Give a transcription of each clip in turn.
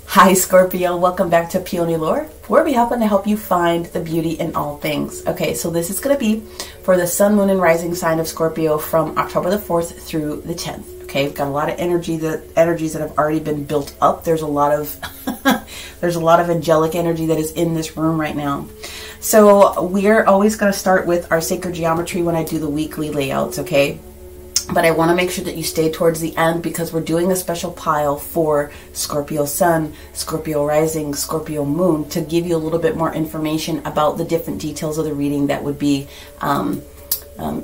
Hi Scorpio, welcome back to Peony Lore, where we happen to help you find the beauty in all things. Okay, so this is going to be for the Sun, Moon, and Rising sign of Scorpio from October the 4th through the 10th. Okay, we've got a lot of energies that have already been built up. There's a lot of there's a lot of angelic energy that is in this room right now. So we're always going to start with our sacred geometry when I do the weekly layouts, okay? But I want to make sure that you stay towards the end because we're doing a special pile for Scorpio Sun, Scorpio Rising, Scorpio Moon to give you a little bit more information about the different details of the reading that would be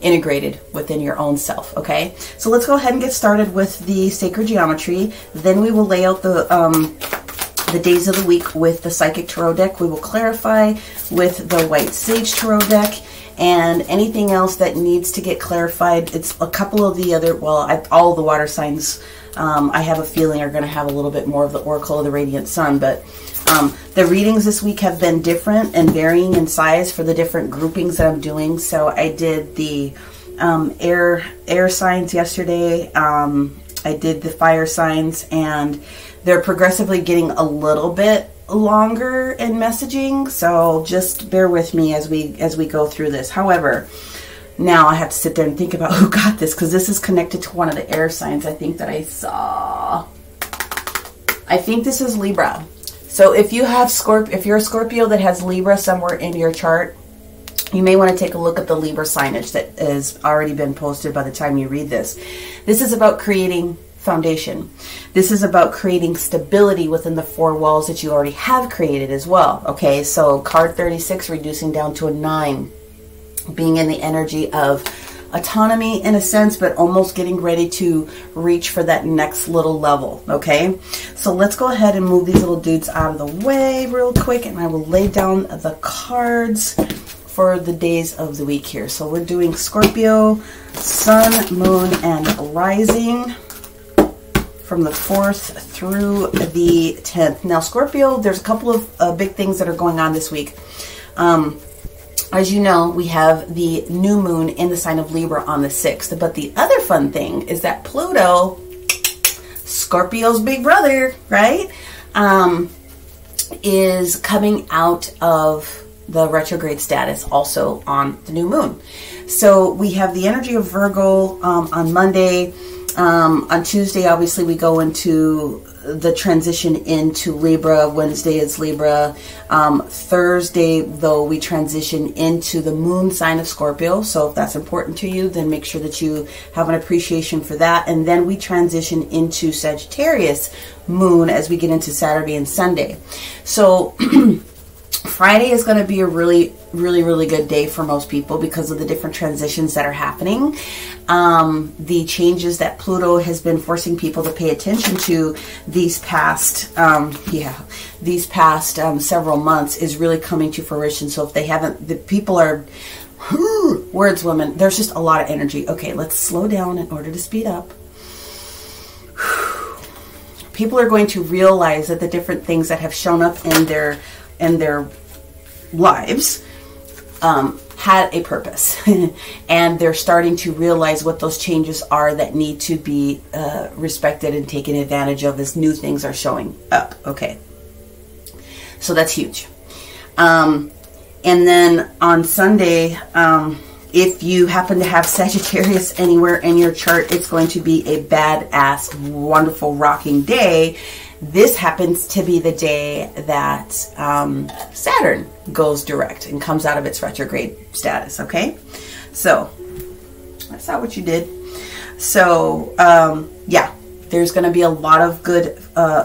integrated within your own self, okay? So let's go ahead and get started with the sacred geometry. Then we will lay out the days of the week with the Psychic Tarot deck. We will clarify with the White Sage Tarot deck. And anything else that needs to get clarified, it's a couple of the other, well, all the water signs, I have a feeling are going to have a little bit more of the Oracle of the Radiant Sun. But the readings this week have been different and varying in size for the different groupings that I'm doing. So I did the air signs yesterday. I did the fire signs, and they're progressively getting a little bit longer in messaging, so just bear with me as we go through this. However, now I have to sit there and think about who got this, because this is connected to one of the air signs I think that I saw. I think this is Libra. So if you have if you're a Scorpio that has Libra somewhere in your chart, you may want to take a look at the Libra signage that has already been posted by the time you read this. This is about creating foundation. This is about creating stability within the four walls that you already have created as well. Okay, so card 36 reducing down to a 9, being in the energy of autonomy in a sense, but almost getting ready to reach for that next little level. Okay, so let's go ahead and move these little dudes out of the way real quick, and I will lay down the cards for the days of the week here. So we're doing Scorpio, Sun, Moon, and Rising from the 4th through the 10th. Now, Scorpio, there's a couple of big things that are going on this week. As you know, we have the new moon in the sign of Libra on the 6th. But the other fun thing is that Pluto, Scorpio's big brother, right, is coming out of the retrograde status also on the new moon. So we have the energy of Virgo on Monday. On Tuesday, obviously, we go into the transition into Libra. Wednesday is Libra. Thursday, though, we transition into the moon sign of Scorpio. So if that's important to you, then make sure that you have an appreciation for that. And then we transition into Sagittarius moon as we get into Saturday and Sunday. So Friday is going to be a really good day for most people because of the different transitions that are happening. The changes that Pluto has been forcing people to pay attention to these past several months is really coming to fruition. So if they haven't, the people are, words, women, there's just a lot of energy. Okay, let's slow down in order to speed up. People are going to realize that the different things that have shown up in their lives had a purpose and they're starting to realize what those changes are that need to be respected and taken advantage of as new things are showing up. Okay, so that's huge. And then on Sunday, if you happen to have Sagittarius anywhere in your chart, it's going to be a badass, wonderful, rocking day. This happens to be the day that Saturn goes direct and comes out of its retrograde status, okay? So, that's not what you did. So, yeah, there's going to be a lot of good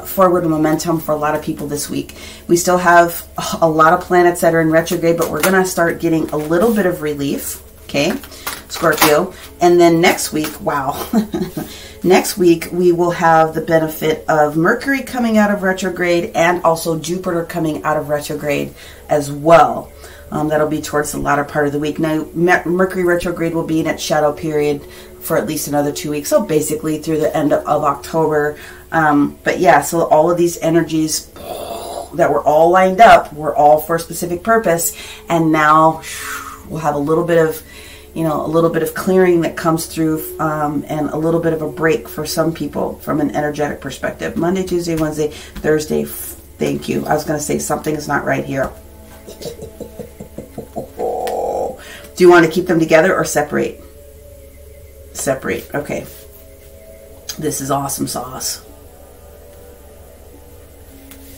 forward momentum for a lot of people this week. We still have a lot of planets that are in retrograde, but we're going to start getting a little bit of relief, okay, Scorpio? And then next week, wow, next week we will have the benefit of Mercury coming out of retrograde and also Jupiter coming out of retrograde as well. That'll be towards the latter part of the week. Now, Mercury retrograde will be in its shadow period for at least another 2 weeks. So basically through the end of October. But yeah, so all of these energies that were all lined up were all for a specific purpose. And now we'll have a little bit of, you know, a little bit of clearing that comes through, and a little bit of a break for some people from an energetic perspective. Monday, Tuesday, Wednesday, Thursday. Thank you. I was going to say something is not right here. Do you want to keep them together or separate? Separate. Okay. This is awesome sauce.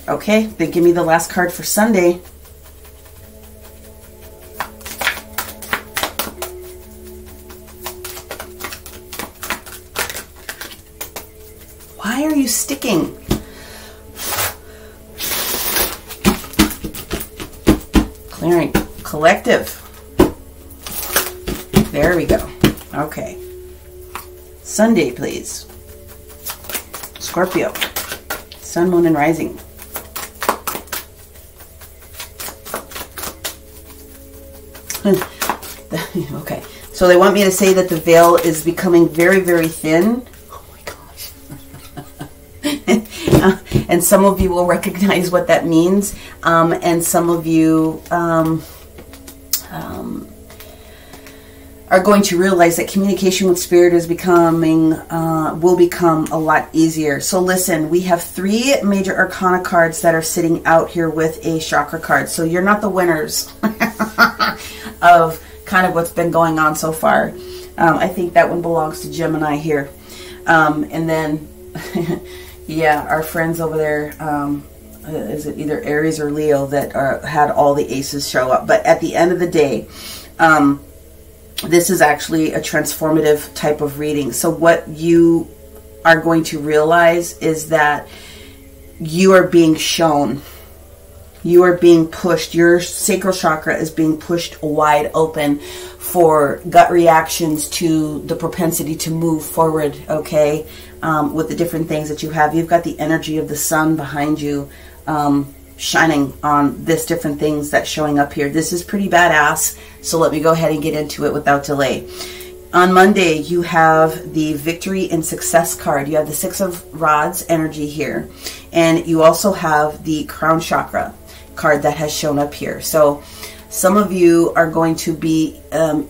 Okay, then give me the last card for Sunday. Why are you sticking? Clearing. Collective. There we go. Okay. Sunday, please. Scorpio. Sun, Moon, and Rising. Okay. So they want me to say that the veil is becoming very, very thin. Oh my gosh. And some of you will recognize what that means. And some of you are going to realize that communication with spirit is becoming, will become a lot easier. So listen, we have 3 major arcana cards that are sitting out here with a chakra card. So you're not the winners of kind of what's been going on so far. I think that one belongs to Gemini here. And then, yeah, our friends over there, is it either Aries or Leo that had all the aces show up. But at the end of the day, this is actually a transformative type of reading. So what you are going to realize is that you are being shown. You are being pushed. Your sacral chakra is being pushed wide open for gut reactions to the propensity to move forward, okay, with the different things that you have. You've got the energy of the sun behind you, shining on this different things that's showing up here. This is pretty badass. So let me go ahead and get into it without delay. On Monday, you have the victory and success card. You have the 6 of Rods energy here. And you also have the crown chakra card that has shown up here. So some of you are going to be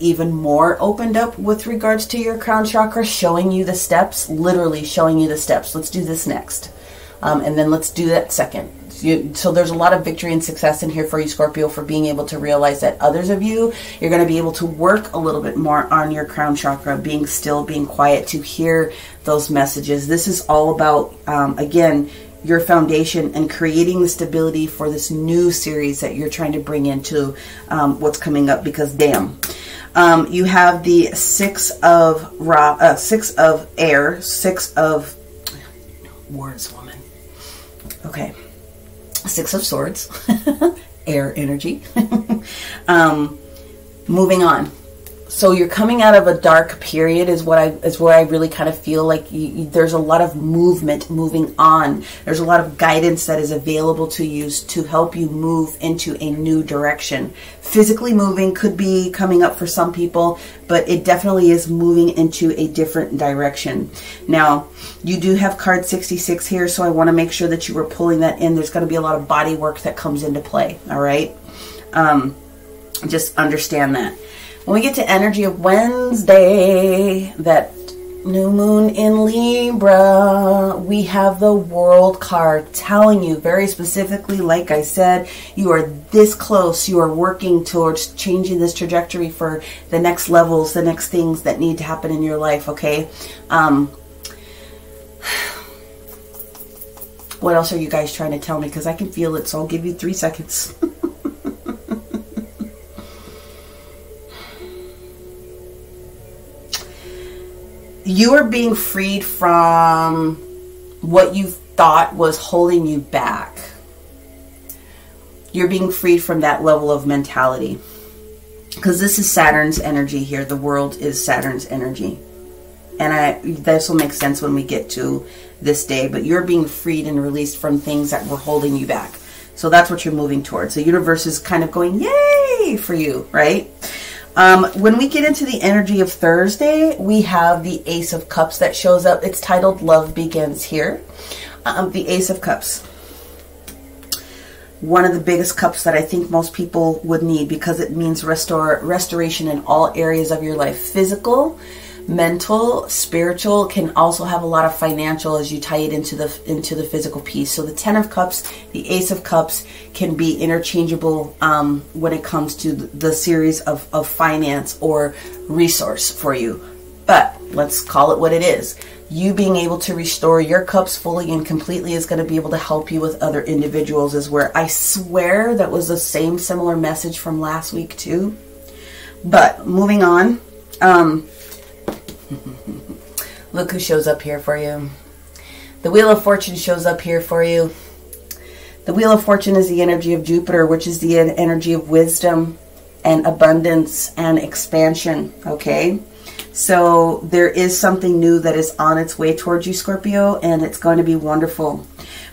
even more opened up with regards to your crown chakra, showing you the steps, literally showing you the steps. Let's do this next. And then let's do that second. So there's a lot of victory and success in here for you, Scorpio, for being able to realize that others of you, you're going to be able to work a little bit more on your crown chakra, being still, being quiet to hear those messages. This is all about, again, your foundation and creating the stability for this new series that you're trying to bring into what's coming up, because damn. You have the 6 of air, 6 of words, woman. Okay. 6 of Swords, air energy. Moving on. So you're coming out of a dark period is where I really kind of feel like there's a lot of movement moving on. There's a lot of guidance that is available to you to help you move into a new direction. Physically moving could be coming up for some people, but it definitely is moving into a different direction. Now, you do have card 66 here, so I want to make sure that you were pulling that in. There's going to be a lot of body work that comes into play, all right? Just understand that. When we get to energy of Wednesday, that new moon in Libra, we have the World card telling you very specifically, like I said, you are this close. You are working towards changing this trajectory for the next levels, the next things that need to happen in your life, okay? What else are you guys trying to tell me? Because I can feel it, so I'll give you 3 seconds. You are being freed from what you thought was holding you back. You're being freed from that level of mentality. Because this is Saturn's energy here. The world is Saturn's energy. And this will make sense when we get to this day. But you're being freed and released from things that were holding you back. So that's what you're moving towards. The universe is kind of going, yay, for you, right? When we get into the energy of Thursday, we have the Ace of Cups that shows up. It's titled Love Begins here. The Ace of Cups. one of the biggest cups that I think most people would need, because it means restoration in all areas of your life. Physical, mental, spiritual, can also have a lot of financial as you tie it into the physical piece. So the 10 of Cups, the Ace of Cups can be interchangeable when it comes to the series of finance or resource for you. But let's call it what it is. You being able to restore your cups fully and completely is going to be able to help you with other individuals, is where I swear that was the same similar message from last week too. But moving on, look who shows up here for you. The Wheel of Fortune shows up here for you. The Wheel of Fortune is the energy of Jupiter, which is the energy of wisdom and abundance and expansion, okay? So there is something new that is on its way towards you, Scorpio, and it's going to be wonderful.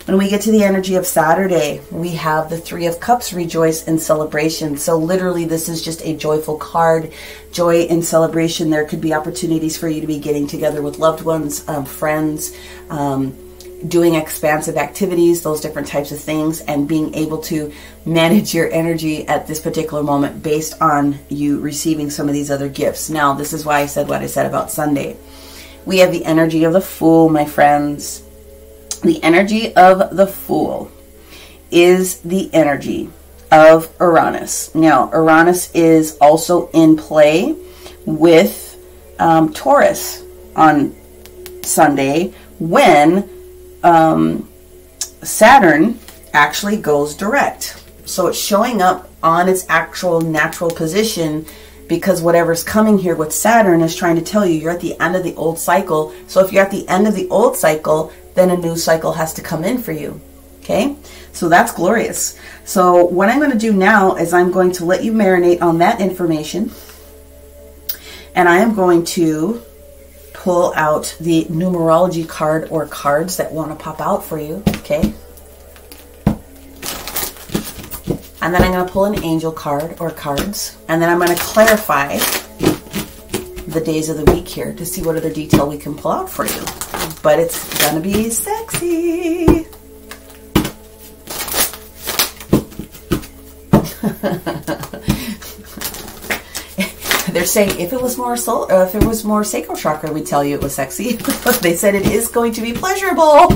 When we get to the energy of Saturday, we have the Three of Cups, rejoice and celebration. So literally this is just a joyful card, joy and celebration. There could be opportunities for you to be getting together with loved ones, friends, doing expansive activities, those different types of things, and being able to manage your energy at this particular moment based on you receiving some of these other gifts. Now, this is why I said what I said about Sunday. We have the energy of the Fool, my friends. The energy of the Fool is the energy of Uranus. Now, Uranus is also in play with Taurus on Sunday, when Saturn actually goes direct. So it's showing up on its actual natural position, because whatever's coming here with Saturn is trying to tell you you're at the end of the old cycle. So if you're at the end of the old cycle, then a new cycle has to come in for you. Okay, so that's glorious. So what I'm going to do now is I'm going to let you marinate on that information, and I am going to pull out the numerology card or cards that want to pop out for you. Okay, and then I'm going to pull an angel card or cards, and then I'm going to clarify the days of the week here to see what other detail we can pull out for you. But it's going to be sexy. They're saying if it was more if it was more sacral chakra, we'd tell you it was sexy. They said it is going to be pleasurable.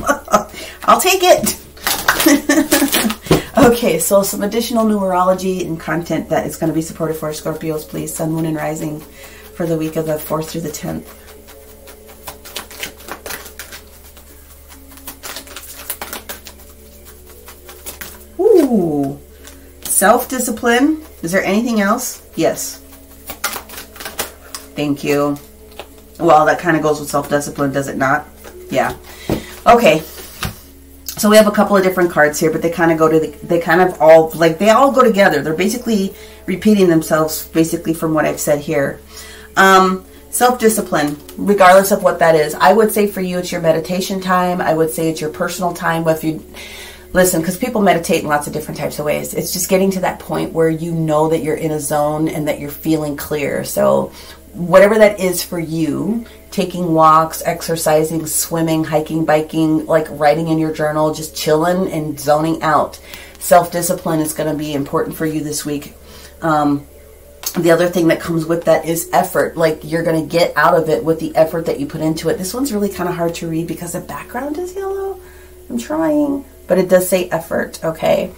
I'll take it. Okay, so some additional numerology and content that is going to be supported for Scorpios, please. Sun, Moon, and Rising for the week of the 4th through the 10th. Ooh, self-discipline. Is there anything else? Yes. Thank you. Well, that kind of goes with self-discipline, does it not? Yeah. Okay. So we have a couple of different cards here, but they kind of go to they kind of all, like, they all go together. They're basically repeating themselves, basically, from what I've said here. Self-discipline, regardless of what that is. I would say for you, it's your meditation time. I would say it's your personal time. If you listen, because people meditate in lots of different types of ways. It's just getting to that point where you know that you're in a zone and that you're feeling clear. So whatever that is for you, taking walks, exercising, swimming, hiking, biking, like writing in your journal, just chilling and zoning out. Self-discipline is going to be important for you this week. The other thing that comes with that is effort. Like, you're going to get out of it with the effort that you put into it. This one's really kind of hard to read because the background is yellow. I'm trying, but it does say effort, okay?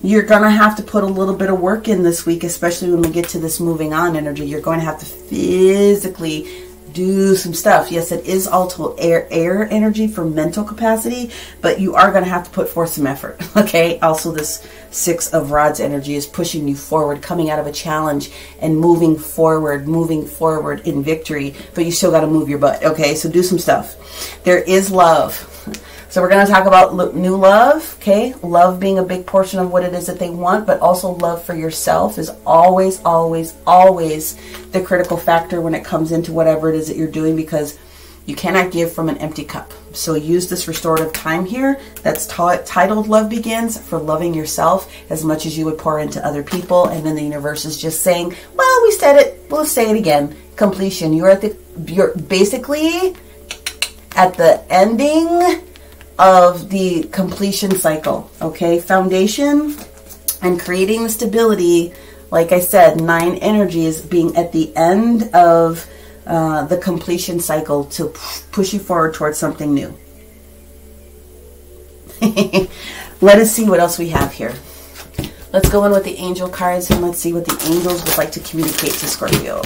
You're going to have to put a little bit of work in this week, especially when we get to this moving on energy. You're going to have to physically do some stuff. Yes, it is also air energy for mental capacity, but you are going to have to put forth some effort, okay? Also, this 6 of Rods energy is pushing you forward, coming out of a challenge and moving forward in victory, but you still got to move your butt, okay? So do some stuff. There is love. So we're going to talk about new love, okay? Love being a big portion of what it is that they want, but also love for yourself is always, always, always the critical factor when it comes into whatever it is that you're doing, because you cannot give from an empty cup. So use this restorative time here that's titled Love Begins for loving yourself as much as you would pour into other people. And then the universe is just saying, well, we said it, we'll say it again. Completion. You're basically at the ending of the completion cycle, okay? Foundation and creating the stability, like I said, 9 energies being at the end of the completion cycle to push you forward towards something new. Let us see what else we have here. Let's go in with the angel cards and let's see what the angels would like to communicate to Scorpio.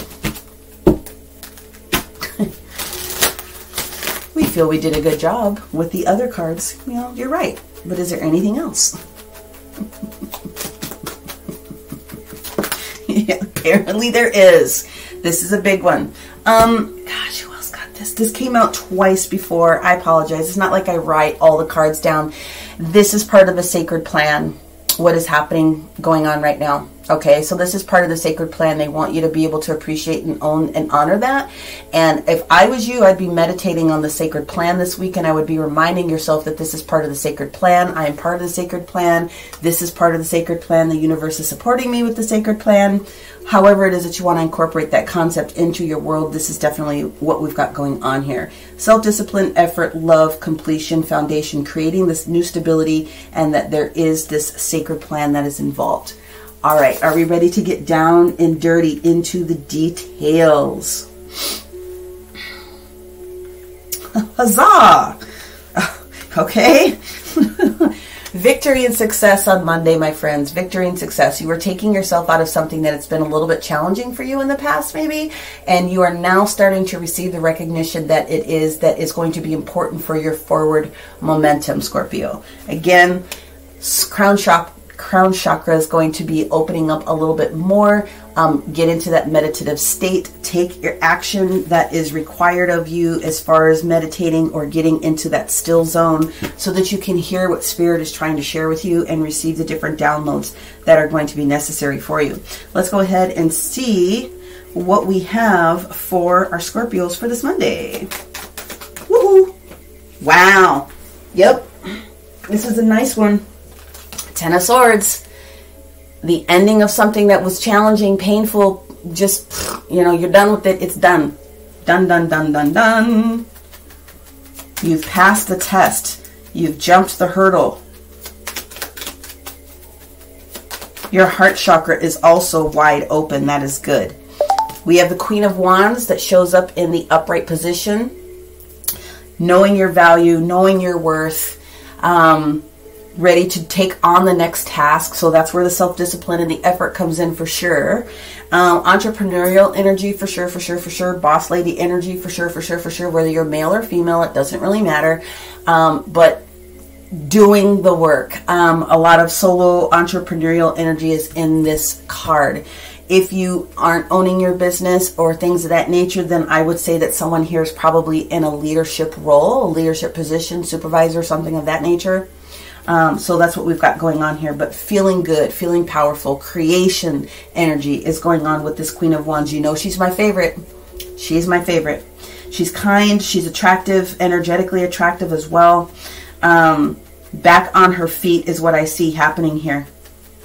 We feel we did a good job with the other cards. You know, you're right. But is there anything else? Yeah, apparently there is. This is a big one. Gosh, who else got this? This came out twice before. I apologize. It's not like I write all the cards down. This is part of the sacred plan. What is happening, going on right now. Okay, so this is part of the sacred plan. They want you to be able to appreciate and own and honor that. And if I was you, I'd be meditating on the sacred plan this week, and I would be reminding yourself that this is part of the sacred plan. I am part of the sacred plan. This is part of the sacred plan. The universe is supporting me with the sacred plan. However it is that you want to incorporate that concept into your world, this is definitely what we've got going on here. Self-discipline, effort, love, completion, foundation, creating this new stability, and that there is this sacred plan that is involved. All right, are we ready to get down and dirty into the details? Huzzah! Okay. Victory and success on Monday, my friends. Victory and success. You were taking yourself out of something that it's been a little bit challenging for you in the past, maybe, and you are now starting to receive the recognition that it is going to be important for your forward momentum, Scorpio. Again, crown chakra is going to be opening up a little bit more. Get into that meditative state. Take your action that is required of you as far as meditating or getting into that still zone so that you can hear what Spirit is trying to share with you and receive the different downloads that are going to be necessary for you. Let's go ahead and see what we have for our Scorpios for this Monday. Woohoo! Wow. Yep. This is a nice one. 10 of Swords. The ending of something that was challenging, painful, just, you know, you're done with it. It's done. Done, done, done, done, done. You've passed the test. You've jumped the hurdle. Your heart chakra is also wide open. That is good. We have the Queen of Wands that shows up in the upright position. Knowing your value, knowing your worth, ready to take on the next task. So that's where the self-discipline and the effort comes in for sure. Entrepreneurial energy for sure, for sure, for sure. Boss lady energy for sure, for sure, for sure. Whether you're male or female, it doesn't really matter. But doing the work. A lot of solo entrepreneurial energy is in this card. If you aren't owning your business or things of that nature, then I would say that someone here is probably in a leadership role, a leadership position, supervisor, something of that nature. So that's what we've got going on here. But feeling good, feeling powerful, creation energy is going on with this Queen of Wands. You know, she's my favorite. She's my favorite. She's kind. She's attractive, energetically attractive as well. Back on her feet is what I see happening here.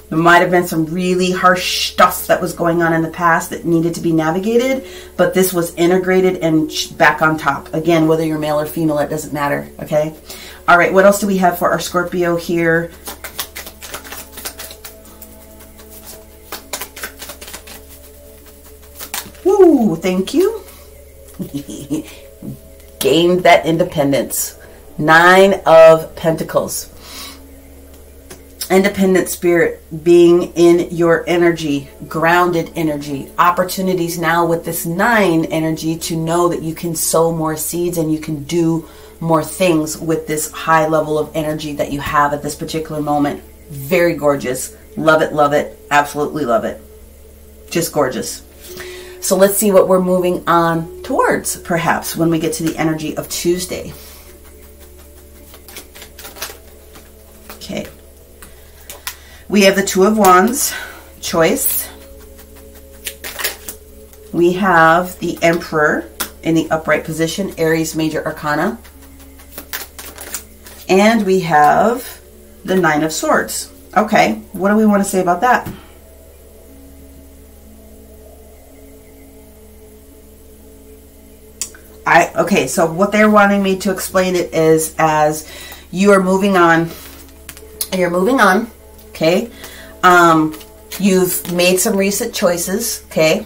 There might have been some really harsh stuff that was going on in the past that needed to be navigated, but this was integrated and back on top. Again, whether you're male or female, it doesn't matter, okay? All right, what else do we have for our Scorpio here? Woo, thank you. Gained that independence. 9 of Pentacles. Independent spirit, being in your energy, grounded energy. Opportunities now with this 9 energy to know that you can sow more seeds and you can do more things with this high level of energy that you have at this particular moment. Very gorgeous. Love it, absolutely love it. Just gorgeous. So let's see what we're moving on towards, perhaps, when we get to the energy of Tuesday. Okay. We have the Two of Wands, choice. We have the Emperor in the upright position, Aries Major Arcana. And we have the Nine of Swords. Okay, what do we want to say about that? Okay, so what they're wanting me to explain it is as You are moving on. You're moving on, okay? You've made some recent choices, okay?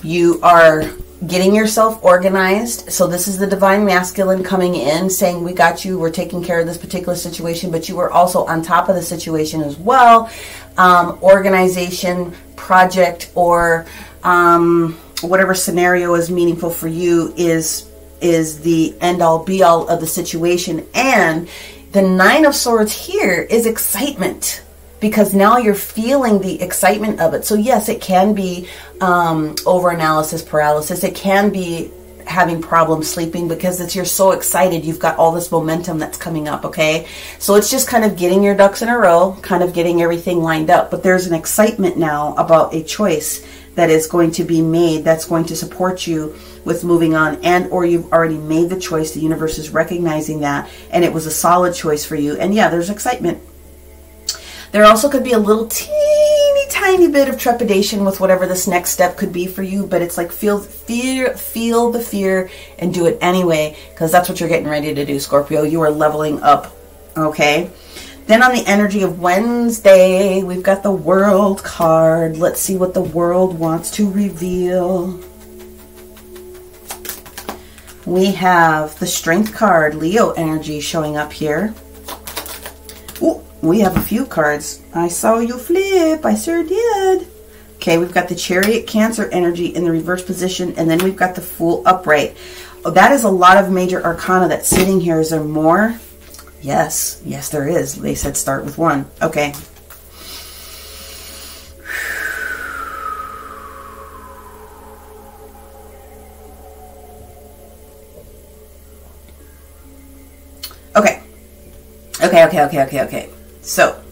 You are getting yourself organized. So this is the divine masculine coming in saying, we got you, we're taking care of this particular situation, but you are also on top of the situation as well. Organization, project, or whatever scenario is meaningful for you is the end all be all of the situation. And the Nine of Swords here is excitement, because now you're feeling the excitement of it. So yes, it can be over-analysis paralysis. It can be having problems sleeping because you're so excited. You've got all this momentum that's coming up, okay? So it's just kind of getting your ducks in a row, kind of getting everything lined up. But there's an excitement now about a choice that is going to be made that's going to support you with moving on, and or you've already made the choice. The universe is recognizing that, and it was a solid choice for you. And yeah, there's excitement. There also could be a little teeny tiny bit of trepidation with whatever this next step could be for you, but it's like feel the fear and do it anyway, because that's what you're getting ready to do, Scorpio. You are leveling up, okay? Then on the energy of Wednesday, we've got the World card. Let's see what the World wants to reveal. We have the Strength card, Leo energy showing up here. Ooh, we have a few cards. I saw you flip. I sure did. Okay, we've got the Chariot, Cancer energy in the reverse position, and then we've got the Fool upright. Oh, that is a lot of major arcana that's sitting here. Is there more? Yes. Yes, there is. They said start with one. Okay. Okay. So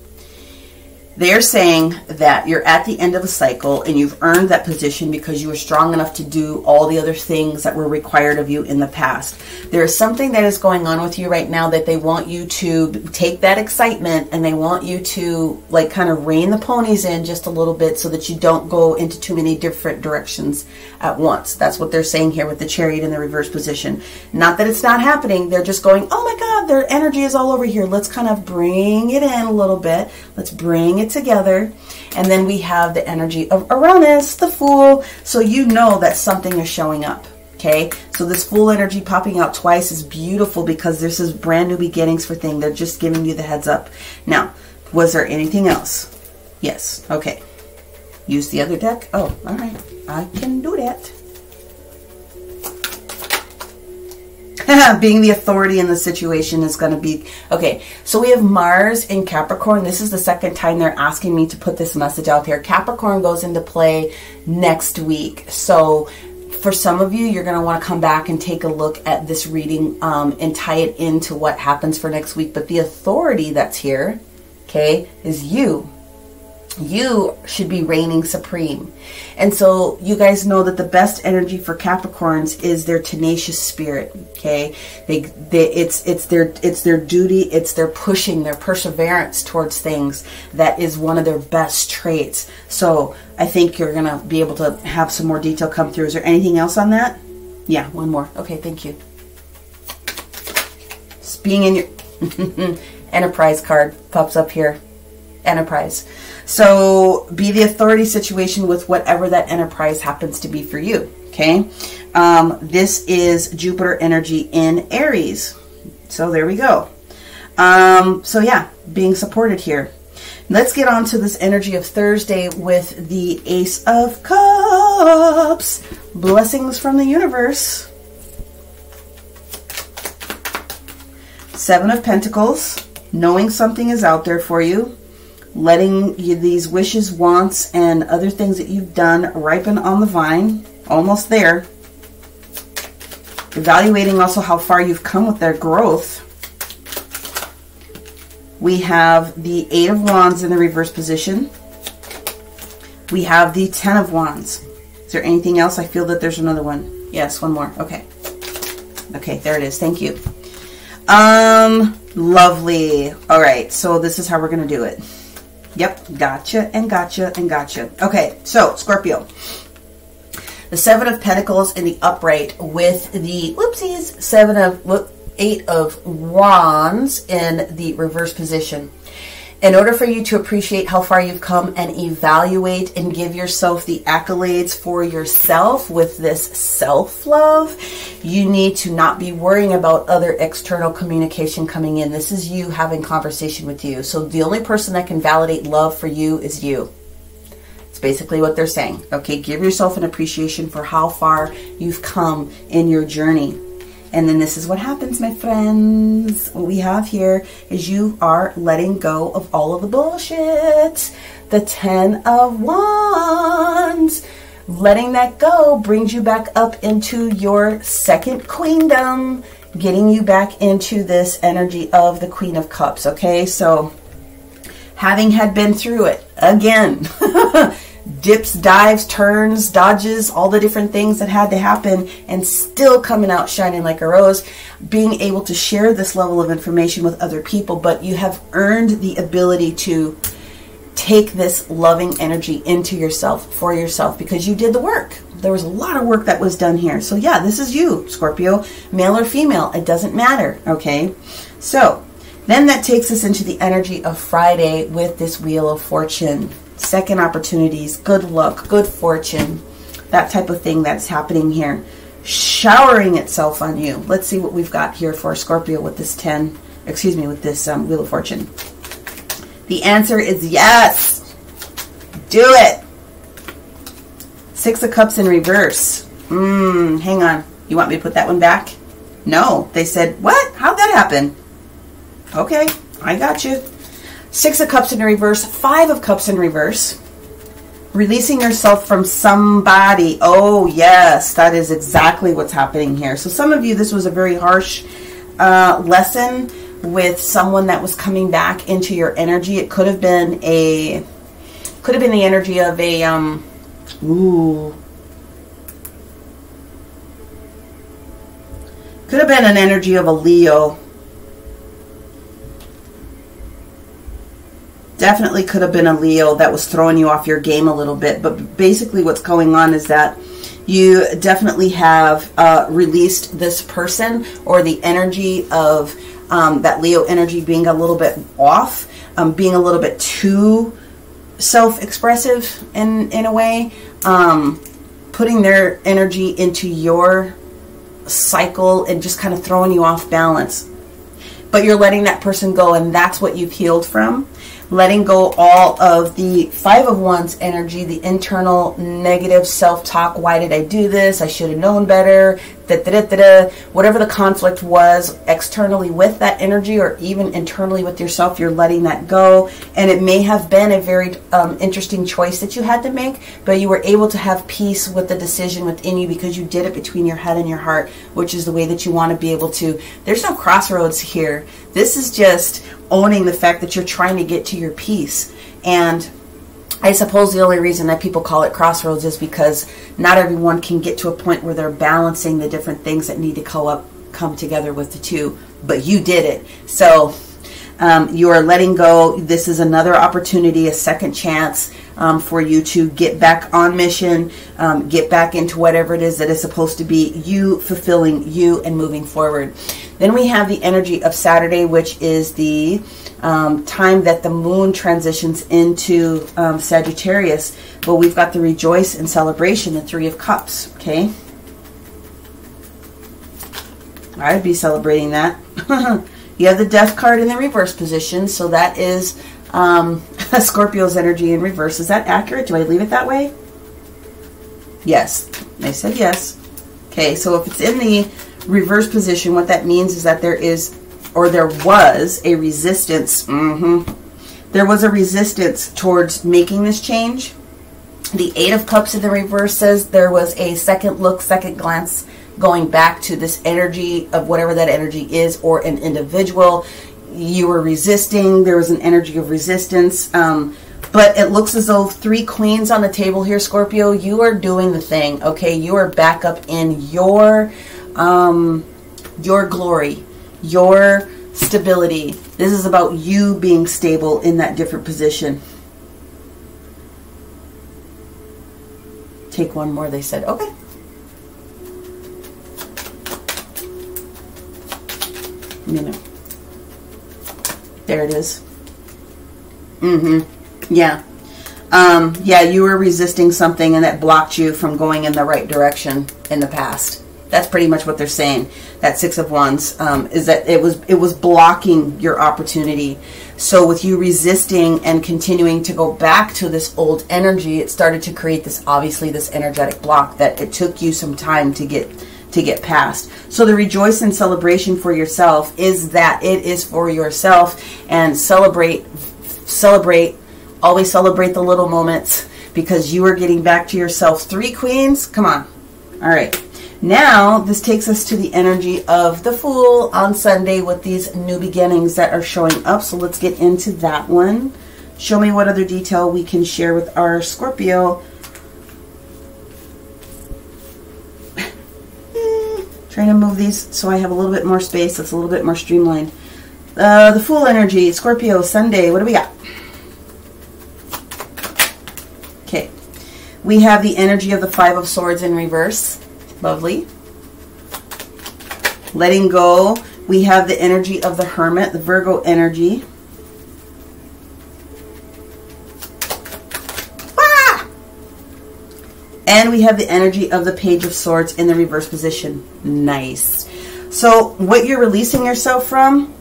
they're saying that you're at the end of a cycle and you've earned that position because you were strong enough to do all the other things that were required of you in the past. There is something that is going on with you right now that they want you to take that excitement and they want you to like kind of rein the ponies in just a little bit so that you don't go into too many different directions at once. That's what they're saying here with the Chariot in the reverse position. Not that it's not happening. They're just going, oh my God, their energy is all over here. Let's kind of bring it in a little bit. Let's bring it together. And then we have the energy of Uranus, the Fool. So you know that something is showing up. Okay, so this Fool energy popping out twice is beautiful because this is brand new beginnings for things. They're just giving you the heads up. Now, was there anything else? Yes. Okay. Use the other deck. Oh, all right. I can do that. Being the authority in the situation is going to be... Okay, so we have Mars in Capricorn. This is the second time they're asking me to put this message out there. Capricorn goes into play next week. So for some of you, you're going to want to come back and take a look at this reading and tie it into what happens for next week. But the authority that's here, okay, is you. You should be reigning supreme. And so you guys know that the best energy for Capricorns is their tenacious spirit, okay? It's their duty, it's their pushing, their perseverance towards things that is one of their best traits. So I think you're going to be able to have some more detail come through. Is there anything else on that? Yeah, one more. Okay, thank you. Just being in your Enterprise card pops up here. Enterprise. So be the authority situation with whatever that enterprise happens to be for you. Okay. This is Jupiter energy in Aries. So there we go. So yeah, being supported here. Let's get on to this energy of Thursday with the Ace of Cups. Blessings from the universe. Seven of Pentacles. Knowing something is out there for you. Letting you, these wishes, wants, and other things that you've done ripen on the vine. Almost there. Evaluating also how far you've come with their growth. We have the Eight of Wands in the reverse position. We have the Ten of Wands. Is there anything else? I feel that there's another one. Yes, one more. Okay. Okay, there it is. Thank you. Lovely. All right, so this is how we're going to do it. Yep, gotcha and gotcha and gotcha. Okay, so Scorpio. The Seven of Pentacles in the upright with the, whoopsies, Eight of Wands in the reverse position. In order for you to appreciate how far you've come and evaluate and give yourself the accolades for yourself with this self-love, you need to not be worrying about other external communication coming in. This is you having conversation with you. So the only person that can validate love for you is you. It's basically what they're saying. Okay, give yourself an appreciation for how far you've come in your journey. And then this is what happens, my friends. What we have here is you are letting go of all of the bullshit. The 10 of Wands. Letting that go brings you back up into your second queendom, getting you back into this energy of the Queen of Cups. Okay, so having had been through it again, dips, dives, turns, dodges, all the different things that had to happen, and still coming out shining like a rose, being able to share this level of information with other people. But you have earned the ability to take this loving energy into yourself, for yourself, because you did the work. There was a lot of work that was done here. So yeah, this is you, Scorpio, male or female, it doesn't matter. Okay, so then that takes us into the energy of Friday with this Wheel of Fortune. Second opportunities, good luck, good fortune, that type of thing that's happening here, showering itself on you. Let's see what we've got here for Scorpio with this with this Wheel of Fortune. The answer is yes. Do it. Six of Cups in reverse. Hang on. You want me to put that one back? No. They said, what? How'd that happen? Okay, I got you. Six of Cups in reverse, Five of Cups in reverse. Releasing yourself from somebody. Oh, yes, that is exactly what's happening here. So some of you, this was a very harsh lesson with someone that was coming back into your energy. It could have been the energy of a could have been an energy of a Leo. Definitely could have been a Leo that was throwing you off your game a little bit. But basically what's going on is that you definitely have released this person, or the energy of that Leo energy being a little bit off, being a little bit too self-expressive in a way, putting their energy into your cycle and just kind of throwing you off balance. But you're letting that person go, and that's what you've healed from. Letting go all of the Five of Wands energy, the internal negative self-talk. Why did I do this? I should have known better. Whatever the conflict was externally with that energy, or even internally with yourself, you're letting that go. And it may have been a very interesting choice that you had to make, but you were able to have peace with the decision within you because you did it between your head and your heart, which is the way that you want to be able to. There's no crossroads here. This is just owning the fact that you're trying to get to your peace. And I suppose the only reason that people call it crossroads is because not everyone can get to a point where they're balancing the different things that need to come together with the two, but you did it. So you are letting go. This is another opportunity, a second chance for you to get back on mission, get back into whatever it is that is supposed to be you, fulfilling you and moving forward. Then we have the energy of Saturday, which is the time that the moon transitions into Sagittarius. Well, we've got the rejoice and celebration, the Three of Cups, okay? I'd be celebrating that. You have the Death card in the reverse position, so that is Scorpio's energy in reverse. Is that accurate? Do I leave it that way? Yes. They said yes. Okay, so if it's in the reverse position, what that means is that there is, or there was, a resistance. There was a resistance towards making this change. The Eight of Cups in the reverse says there was a second look, second glance, going back to this energy of whatever that energy is, or an individual. You were resisting. There was an energy of resistance. But it looks as though three queens on the table here, Scorpio. You are doing the thing, okay? You are back up in your glory, your stability. This is about you being stable in that different position. Take one more, they said. Okay. minute. There it is. Yeah. Yeah, you were resisting something and that blocked you from going in the right direction in the past. That's pretty much what they're saying. That Six of Wands is that it was blocking your opportunity. So with you resisting and continuing to go back to this old energy, it started to create this, obviously, this energetic block that it took you some time to get past. So the rejoice and celebration for yourself is that it is for yourself, and celebrate, always celebrate the little moments, because you are getting back to yourself. 3 queens, come on. All right. Now, this takes us to the energy of the Fool on Sunday with these new beginnings that are showing up. So let's get into that one. Show me what other detail we can share with our Scorpio. Trying to move these so I have a little bit more space. It's a little bit more streamlined. The Fool energy, Scorpio, Sunday. What do we got? Okay. We have the energy of the Five of Swords in reverse. Lovely. Letting go. We have the energy of the Hermit, the Virgo energy. Ah! And we have the energy of the Page of Swords in the reverse position. Nice. So what you're releasing yourself from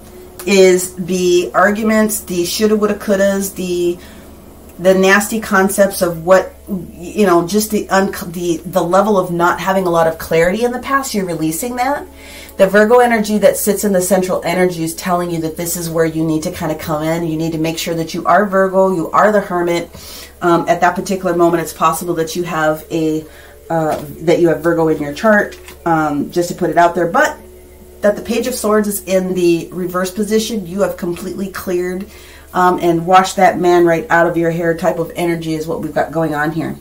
is the arguments, the shoulda, woulda, couldas, the nasty concepts of what, you know, just the level of not having a lot of clarity in the past. You're releasing that. The Virgo energy that sits in the central energy is telling you that this is where you need to kind of come in. You need to make sure that you are Virgo, you are the Hermit. At that particular moment, it's possible that you have Virgo in your chart, just to put it out there. But that the Page of Swords is in the reverse position, you have completely cleared and wash that man right out of your hair type of energy is what we've got going on here.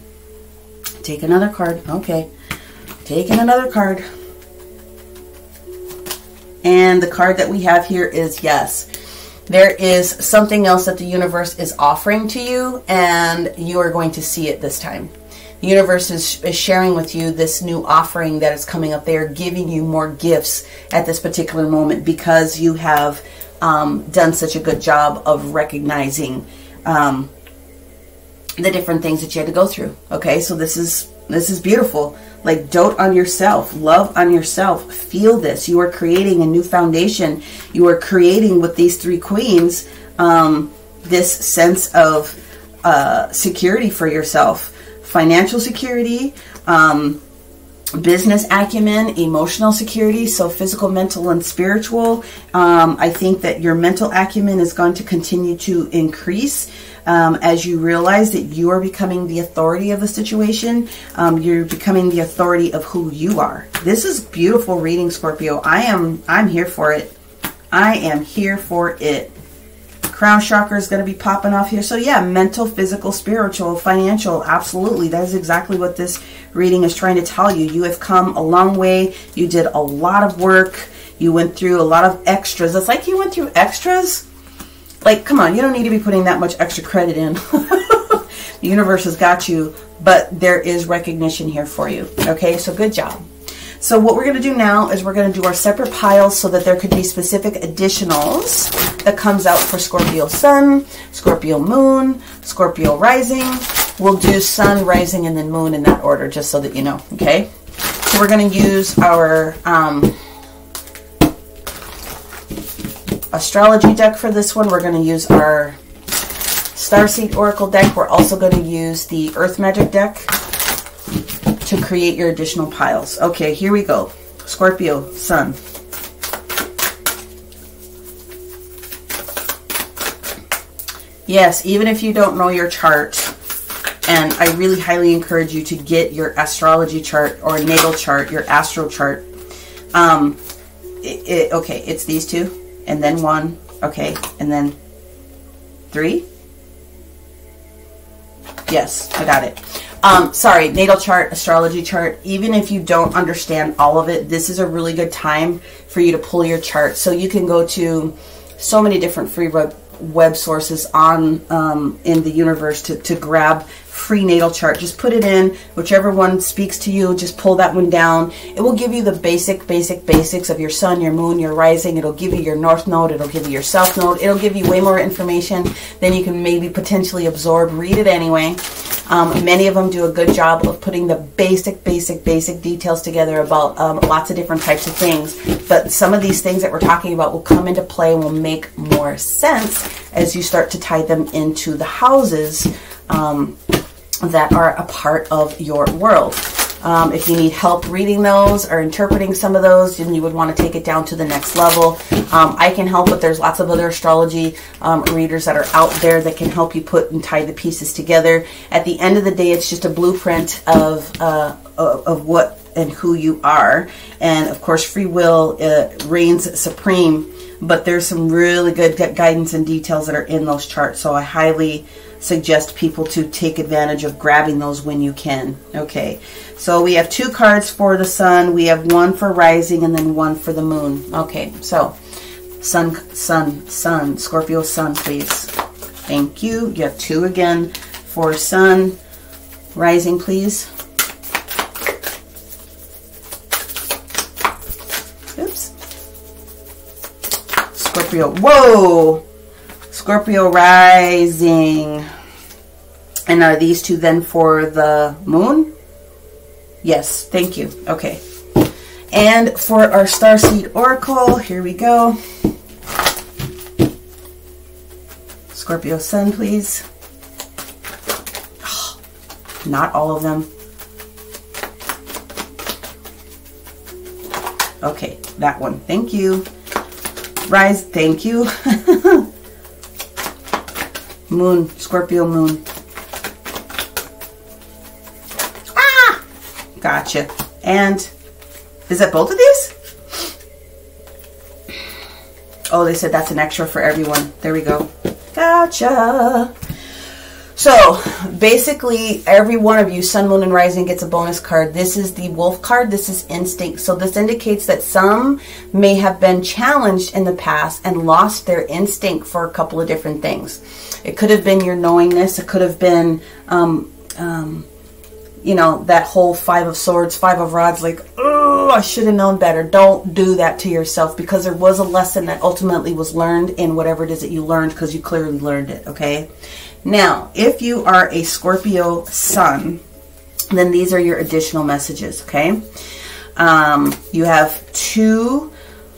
Take another card. Okay. Taking another card. And the card that we have here is yes. There is something else that the universe is offering to you, and you are going to see it this time. The universe is sharing with you this new offering that is coming up. They are giving you more gifts at this particular moment because you have done such a good job of recognizing the different things that you had to go through. Okay, so this is beautiful. Like, dote on yourself, love on yourself, feel this. You are creating a new foundation. You are creating with these 3 queens this sense of security for yourself, financial security, business acumen, emotional security, so physical, mental, and spiritual. I think that your mental acumen is going to continue to increase as you realize that you are becoming the authority of the situation. You're becoming the authority of who you are. This is beautiful reading, Scorpio. I'm here for it. I am here for it. Crown chakra is going to be popping off here. So yeah, mental, physical, spiritual, financial, absolutely. That is exactly what this reading is trying to tell you. You have come a long way. You did a lot of work. You went through a lot of extras. It's like you went through extras. Like, come on, you don't need to be putting that much extra credit in. The universe has got you, but there is recognition here for you. Okay, so good job. So what we're going to do now is we're going to do our separate piles so that there could be specific additionals that comes out for Scorpio Sun, Scorpio Moon, Scorpio Rising. We'll do Sun, Rising, and then Moon in that order, just so that you know, okay? So we're going to use our astrology deck for this one. We're going to use our Starseed Oracle deck. We're also going to use the Earth Magic deck to create your additional piles. Okay, here we go. Scorpio Sun. Yes, even if you don't know your chart, and I really highly encourage you to get your astrology chart or natal chart, your astral chart. Okay, it's these 2, and then 1, okay, and then 3. Yes, I got it. Sorry, natal chart, astrology chart. Even if you don't understand all of it, this is a really good time for you to pull your chart. So you can go to so many different free web sources on in the universe to grab free natal chart. Just put it in, whichever one speaks to you, just pull that one down. It will give you the basics of your sun, your moon, your rising. It'll give you your north node. It'll give you your south node. It'll give you way more information than you can maybe potentially absorb. Read it anyway. Many of them do a good job of putting the basic details together about lots of different types of things. But some of these things that we're talking about will come into play and will make more sense as you start to tie them into the houses that are a part of your world. If you need help reading those or interpreting some of those, then you would want to take it down to the next level. I can help, but there's lots of other astrology readers that are out there that can help you put and tie the pieces together. At the end of the day, it's just a blueprint of what and who you are. And of course, free will reigns supreme, but there's some really good guidance and details that are in those charts. So I highly suggest people to take advantage of grabbing those when you can. Okay, so we have 2 cards for the sun, we have 1 for rising, and then 1 for the moon. Okay, so sun, Scorpio sun, please. Thank you. You have 2 again for sun, rising, please. Oops. Scorpio, whoa! Scorpio rising. And are these 2 then for the moon? Yes, thank you. Okay. And for our Starseed Oracle, here we go. Scorpio sun, please. Oh, not all of them. Okay, that one. Thank you. Rise, thank you. Moon, Scorpio moon. Ah! Gotcha. And is that both of these? Oh, they said that's an extra for everyone. There we go. Gotcha. So basically every one of you, sun, moon, and rising, gets a bonus card. This is the wolf card. This is instinct. So this indicates that some may have been challenged in the past and lost their instinct for a couple of different things. It could have been your knowingness. It could have been, you know, that whole 5 of swords, 5 of rods, like, oh, I should have known better. Don't do that to yourself, because there was a lesson that ultimately was learned in whatever it is that you learned, because you clearly learned it, okay? Now, if you are a Scorpio sun, then these are your additional messages, okay? You have 2,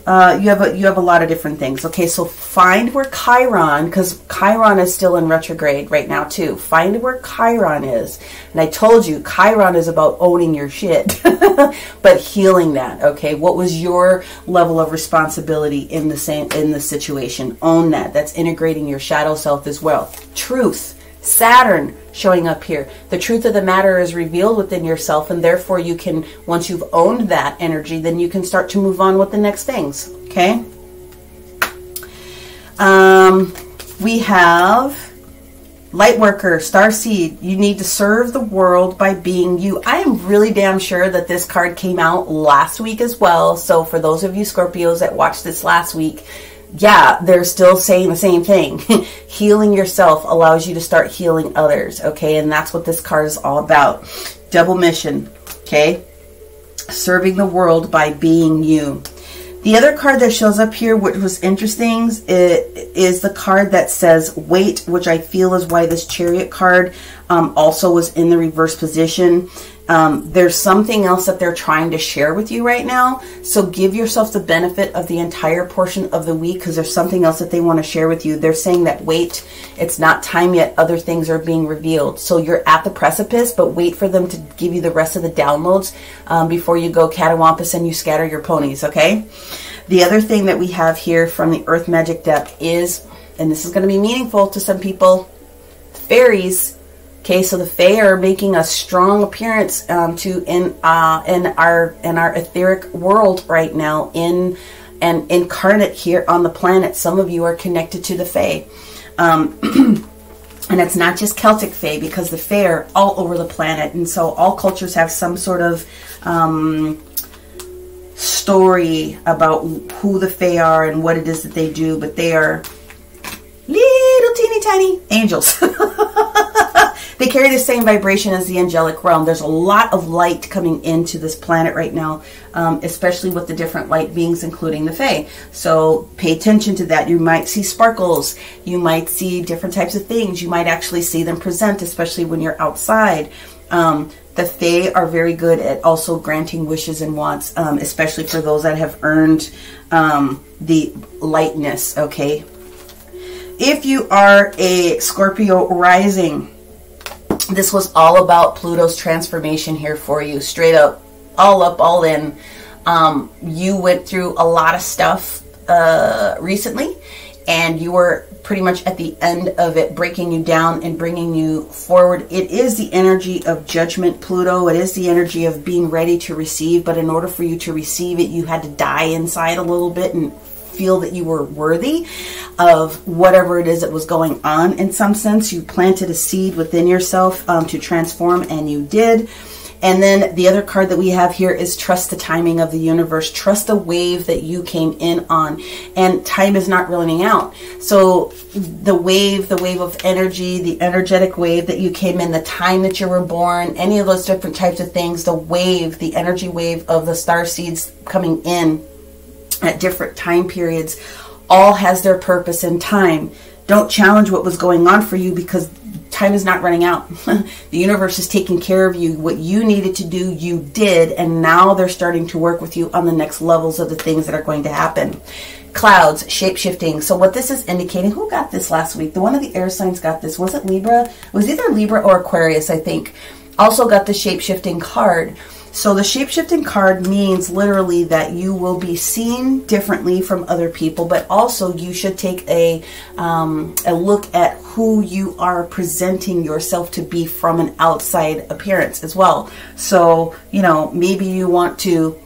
you have a lot of different things. Okay, so find where Chiron, because Chiron is still in retrograde right now too. Find where Chiron is. And I told you, Chiron is about owning your shit, but healing that, okay? What was your level of responsibility in the situation? Own that. That's integrating your shadow self as well. Truth. Saturn showing up here. The truth of the matter is revealed within yourself, and therefore you can, once you've owned that energy, then you can start to move on with the next things, okay? We have Lightworker, Starseed. You need to serve the world by being you. I am really damn sure that this card came out last week as well. So for those of you Scorpios that watched this last week, yeah, they're still saying the same thing. Healing yourself allows you to start healing others, okay? And that's what this card is all about. Double mission, okay? Serving the world by being you. The other card that shows up here, which was interesting, is the card that says wait, which I feel is why this Chariot card also was in the reverse position. There's something else that they're trying to share with you right now. So give yourself the benefit of the entire portion of the week, because there's something else that they want to share with you. They're saying that wait, it's not time yet. Other things are being revealed. So you're at the precipice, but wait for them to give you the rest of the downloads before you go catawampus and you scatter your ponies, okay? The other thing that we have here from the Earth Magic deck is, and this is going to be meaningful to some people, fairies. Okay, so the Fae are making a strong appearance in our etheric world right now, and incarnate here on the planet. Some of you are connected to the Fae, and it's not just Celtic Fae, because the Fae are all over the planet, and so all cultures have some sort of story about who the Fae are and what it is that they do, but they are little teeny tiny angels. They carry the same vibration as the angelic realm. There's a lot of light coming into this planet right now, especially with the different light beings, including the Fae. So pay attention to that. You might see sparkles. You might see different types of things. You might actually see them present, especially when you're outside. The Fae are very good at also granting wishes and wants, especially for those that have earned the lightness, okay? If you are a Scorpio rising, this was all about Pluto's transformation here for you. Straight up, all in. You went through a lot of stuff recently, and you were pretty much at the end of it, breaking you down and bringing you forward. It is the energy of judgment, Pluto. It is the energy of being ready to receive, but in order for you to receive it, you had to die inside a little bit and feel that you were worthy of whatever it is that was going on. In some sense, you planted a seed within yourself to transform, and you did. And then the other card that we have here is trust the timing of the universe. Trust the wave that you came in on. And time is not running out. So the wave of energy, the energetic wave that you came in, the time that you were born, any of those different types of things, the wave, the energy wave of the star seeds coming in at different time periods, all has their purpose in time. Don't challenge what was going on for you, because time is not running out. The universe is taking care of you. What you needed to do, you did, and now they're starting to work with you on the next levels of the things that are going to happen. Clouds, shape-shifting. So what this is indicating, who got this last week? The one of the air signs got this. Was it Libra? It was either Libra or Aquarius, I think. Also got the shape-shifting card. So the shape-shifting card means literally that you will be seen differently from other people, but also you should take a look at who you are presenting yourself to be from an outside appearance as well. So, you know, maybe you want to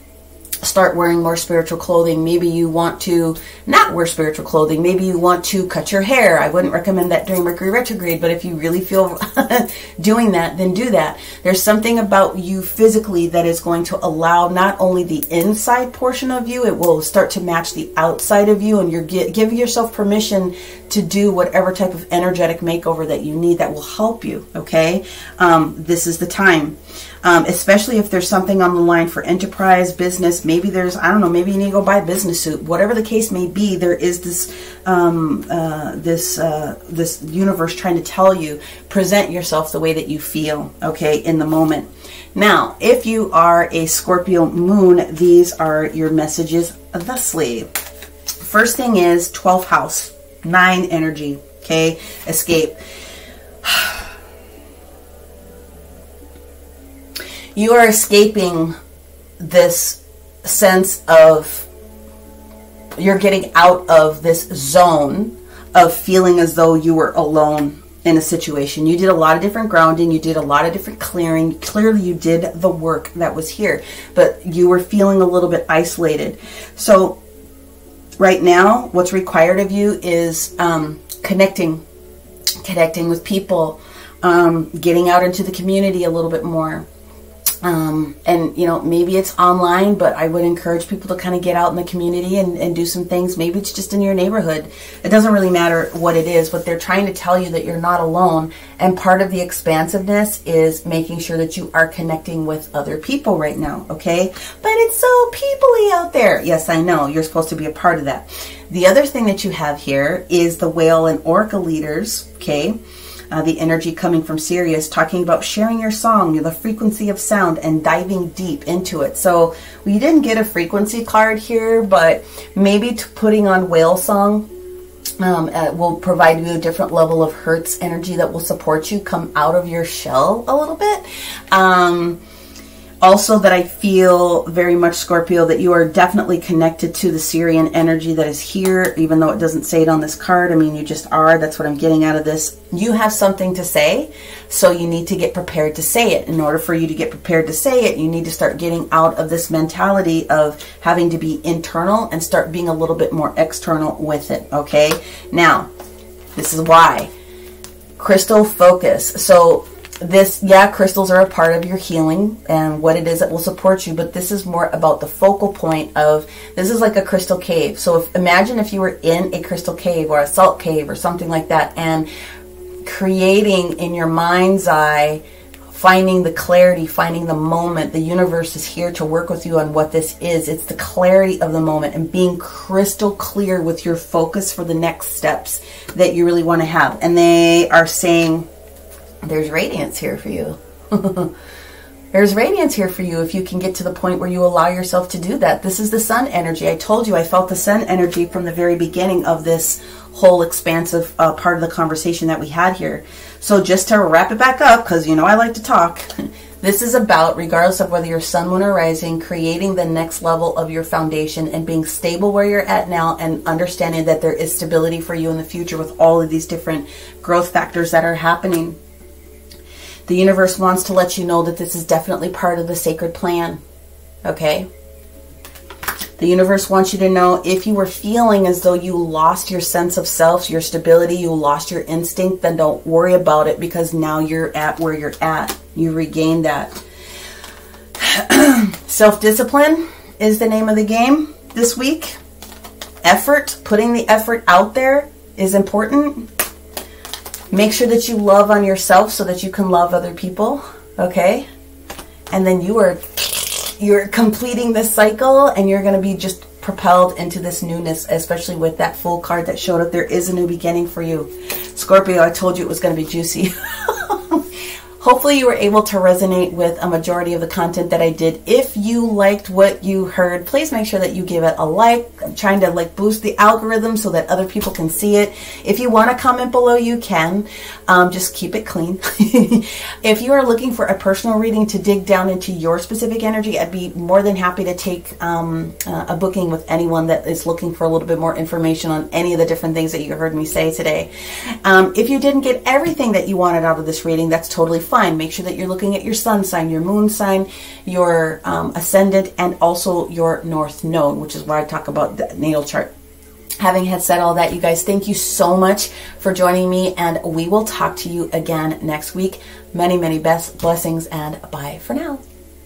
start wearing more spiritual clothing. Maybe you want to not wear spiritual clothing. Maybe you want to cut your hair. I wouldn't recommend that during Mercury retrograde, but if you really feel doing that, then do that. There's something about you physically that is going to allow not only the inside portion of you, it will start to match the outside of you, and you're giving yourself permission to do whatever type of energetic makeover that you need that will help you, okay? This is the time. Especially if there's something on the line for enterprise, business, maybe there's, I don't know, maybe you need to go buy a business suit. Whatever the case may be, there is this this universe trying to tell you, present yourself the way that you feel, okay, in the moment. Now, if you are a Scorpio moon, these are your messages thusly. First thing is 12th house, 9 energy, okay, escape. You are escaping this sense of, you're getting out of this zone of feeling as though you were alone in a situation. You did a lot of different grounding. You did a lot of different clearing. Clearly you did the work that was here, but you were feeling a little bit isolated. So right now, what's required of you is connecting with people, getting out into the community a little bit more. And you know, maybe it's online, but I would encourage people to kind of get out in the community and do some things. Maybe it's just in your neighborhood. It doesn't really matter what it is, but they're trying to tell you that you're not alone. And part of the expansiveness is making sure that you are connecting with other people right now, okay? But it's so people-y out there. Yes, I know. You're supposed to be a part of that. The other thing that you have here is the whale and orca leaders, okay? The energy coming from Sirius, talking about sharing your song, the frequency of sound, and diving deep into it. So we didn't get a frequency card here, but maybe putting on whale song will provide you a different level of hertz energy that will support you come out of your shell a little bit. Also, that I feel very much, Scorpio, that you are definitely connected to the Sirian energy that is here, even though it doesn't say it on this card. I mean, you just are. That's what I'm getting out of this. You have something to say, so you need to get prepared to say it. In order for you to get prepared to say it, you need to start getting out of this mentality of having to be internal and start being a little bit more external with it, okay? Now, this is why. Crystal focus. So this, yeah, crystals are a part of your healing and what it is that will support you, but this is more about the focal point of, this is like a crystal cave. So imagine if you were in a crystal cave or a salt cave or something like that, and creating in your mind's eye, finding the clarity, finding the moment. The universe is here to work with you on what this is. It's the clarity of the moment and being crystal clear with your focus for the next steps that you really want to have. And they are saying there's radiance here for you. There's radiance here for you if you can get to the point where you allow yourself to do that. This is the sun energy. I told you I felt the sun energy from the very beginning of this whole expansive part of the conversation that we had here. So just to wrap it back up, because you know I like to talk, this is about, regardless of whether you're sun, moon, or rising, creating the next level of your foundation and being stable where you're at now and understanding that there is stability for you in the future with all of these different growth factors that are happening. The universe wants to let you know that this is definitely part of the sacred plan, okay? The universe wants you to know if you were feeling as though you lost your sense of self, your stability, you lost your instinct, then don't worry about it because now you're at where you're at. You regained that. Self-discipline is the name of the game this week. Effort, putting the effort out there is important. Make sure that you love on yourself so that you can love other people, okay? And then you're completing this cycle and you're going to be just propelled into this newness, especially with that full card that showed up. There is a new beginning for you. Scorpio, I told you it was going to be juicy. Hopefully you were able to resonate with a majority of the content that I did. If you liked what you heard, please make sure that you give it a like. I'm trying to boost the algorithm so that other people can see it. If you want to comment below, you can. Just keep it clean. If you are looking for a personal reading to dig down into your specific energy, I'd be more than happy to take a booking with anyone that is looking for a little bit more information on any of the different things that you heard me say today. If you didn't get everything that you wanted out of this reading, that's totally fine. Make sure that you're looking at your sun sign, your moon sign, your ascendant, and also your north node, which is why I talk about the natal chart. Having had said all that, you guys, thank you so much for joining me, and we will talk to you again next week. Many, many best blessings, and bye for now.